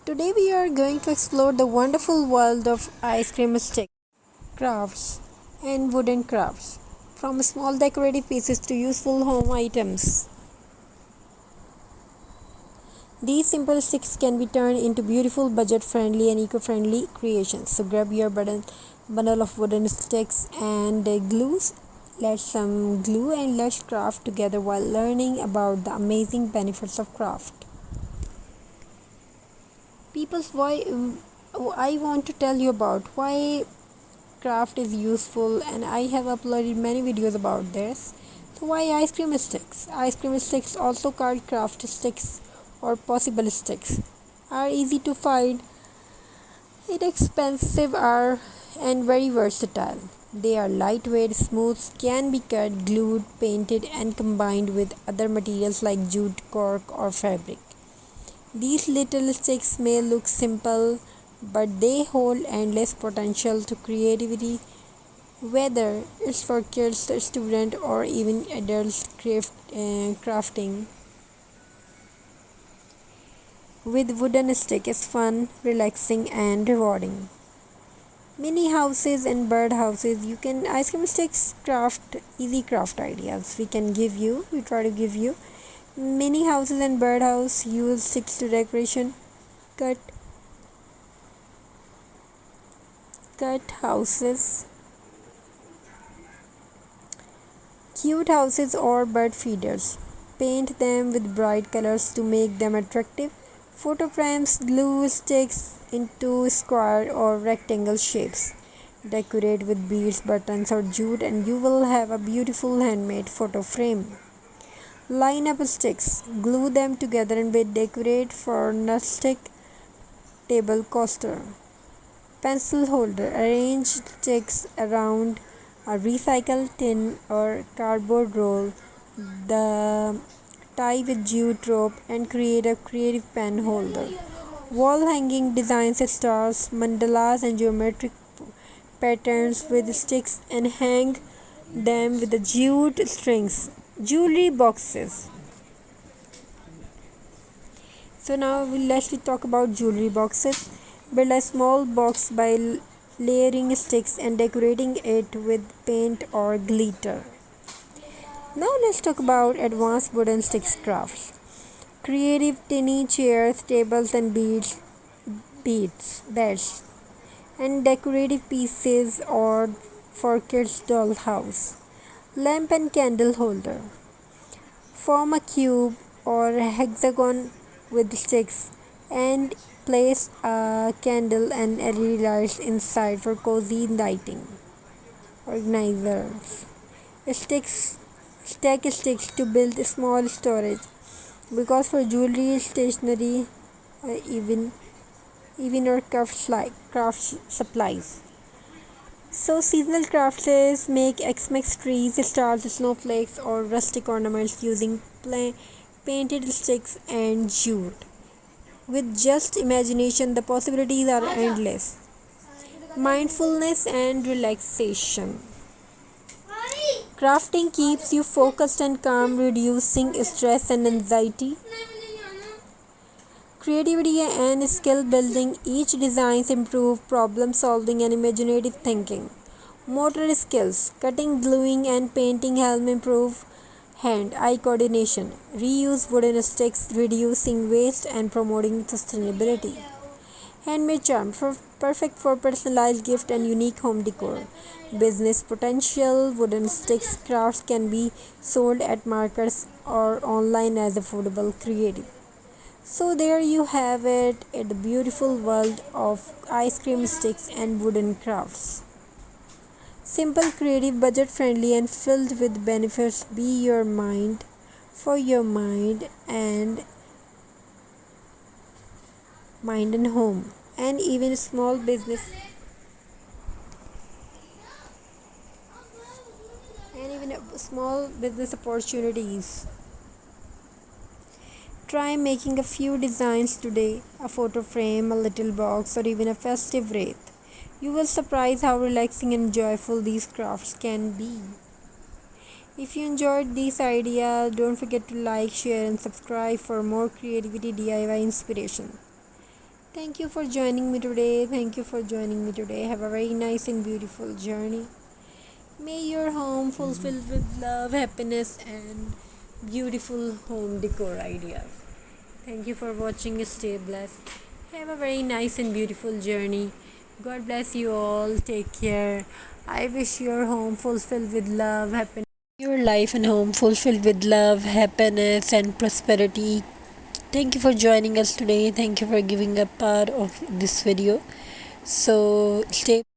Today we are going to explore the wonderful world of ice cream stick crafts and wooden crafts, from small decorative pieces to useful home items. These simple sticks can be turned into beautiful, budget-friendly and eco-friendly creations. So grab your bundle of wooden sticks and glues. Let's some glue and let's craft together while learning about the amazing benefits of craft. People's why I want to tell you about why craft is useful, and I have uploaded many videos about this. So why ice cream sticks? Ice cream sticks, also called craft sticks or possible sticks, are easy to find, inexpensive are and very versatile. They are lightweight, smooth, can be cut, glued, painted and combined with other materials like jute, cork or fabric. These little sticks may look simple, but they hold endless potential to creativity, whether it's for kids, students, or even adults crafting. With wooden stick is fun, relaxing, and rewarding. Mini houses and bird houses. You can ice cream sticks craft easy craft ideas. We try to give you mini houses and birdhouse. Use sticks to decoration. Cut houses. Cute houses or bird feeders. Paint them with bright colors to make them attractive. Photo frames, glue sticks into square or rectangle shapes. Decorate with beads, buttons or jute and you will have a beautiful handmade photo frame. Line up sticks, glue them together and decorate for rustic table coaster. Pencil holder, arrange sticks around a recycled tin or cardboard roll. The tie with jute rope and create a creative pen holder. Wall hanging designs stars, mandalas and geometric patterns with sticks and hang them with the jute strings. Jewelry boxes. So now let's talk about jewelry boxes. Build a small box by layering sticks and decorating it with paint or glitter. Now let's talk about advanced wooden sticks crafts. Creative tiny chairs, tables and beds, and decorative pieces or for kids' doll house. Lamp and candle holder. Form a cube or hexagon with sticks and place a candle and LED lights inside for cozy lighting. Organizers. Sticks Stack sticks to build small storage, because for jewelry, stationery, even or craft supplies. So seasonal crafts make Xmas trees, stars, snowflakes, or rustic ornaments using painted sticks and jute. With just imagination, the possibilities are endless. Mindfulness and relaxation. Crafting keeps you focused and calm, reducing stress and anxiety. Creativity and skill building. Each designs improve problem solving and imaginative thinking. Motor skills. Cutting, gluing, and painting help improve hand-eye coordination. Reuse wooden sticks, reducing waste and promoting sustainability. Handmade charm, perfect for personalized gift and unique home decor. Business potential, wooden sticks crafts can be sold at markets or online as affordable creative. So there you have it, the beautiful world of ice cream sticks and wooden crafts. Simple, creative, budget friendly and filled with benefits. Be your mind for your mind and home, and even small business opportunities. Try making a few designs today, a photo frame, a little box, or even a festive wreath. You will surprise how relaxing and joyful these crafts can be. If you enjoyed this idea, don't forget to like, share, and subscribe for more creativity DIY inspiration. Thank you for joining me today. Thank you for joining me today. Have a very nice and beautiful journey. May your home fulfilled with love, happiness, and beautiful home decor ideas. Thank you for watching. Stay blessed. Have a very nice and beautiful journey. God bless you all. Take care. I wish your home fulfilled with love, happiness. Your life and home fulfilled with love, happiness, and prosperity. Thank you for joining us today. Thank you for giving a part of this video. So stay